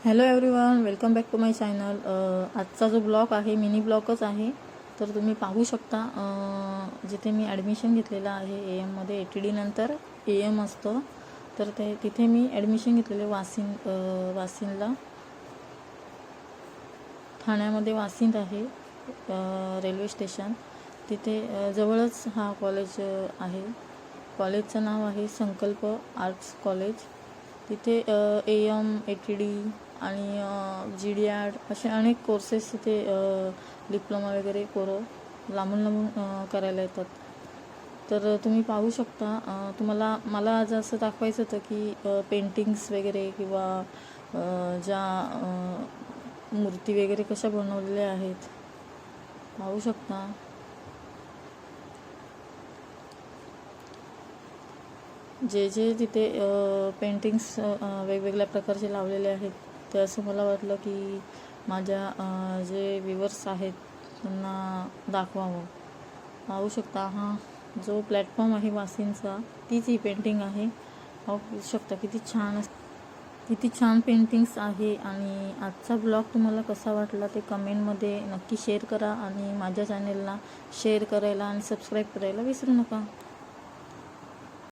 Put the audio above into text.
Hello everyone, welcome back to my channel. आजचा जो blog आहे मिनी ब्लॉगच आहे। तर तुम्ही पाहू शकता जिथे मी ॲडमिशन घेतलेलं आहे AM मध्ये ATD नंतर AM असतं। तर तिथे मी ॲडमिशन घेतलेले वासिंदला, ठाण्यामध्ये वासिंद आहे रेल्वे स्टेशन। तिथे जवळच हा कॉलेज आहे। कॉलेजचं नाव आहे संकल्प आर्ट्स कॉलेज। तिथे AM ATD आणि GD असे अनेक कोर्सेस तिथे डिप्लोमा वगैरे पोरं लांबून करायला येतात। तर तुम्ही पाहू शकता। मला आज असं दाखवायचं होतं की पेंटिंग्स वगैरे किंवा ज्या मूर्ती वगैरे कशा बनवलेल्या आहेत पाहू शकता। जे तिथे पेंटिंग्स वेगवेगळ्या प्रकारचे लावलेले आहेत, ते असं मला वाटलं की माझ्या जे व्ह्यूअर्स आहेत त्यांना दाखवावं। पाहू शकता हा जो प्लॅटफॉर्म आहे वासिंदचा, तीच ही पेंटिंग आहे। पाहू शकता किती छान पेंटिंग्स आहे। आणि आजचा ब्लॉग तुम्हाला कसा वाटला ते कमेंटमध्ये नक्की शेअर करा आणि माझ्या चॅनेलला शेअर करायला आणि सबस्क्राईब करायला विसरू नका।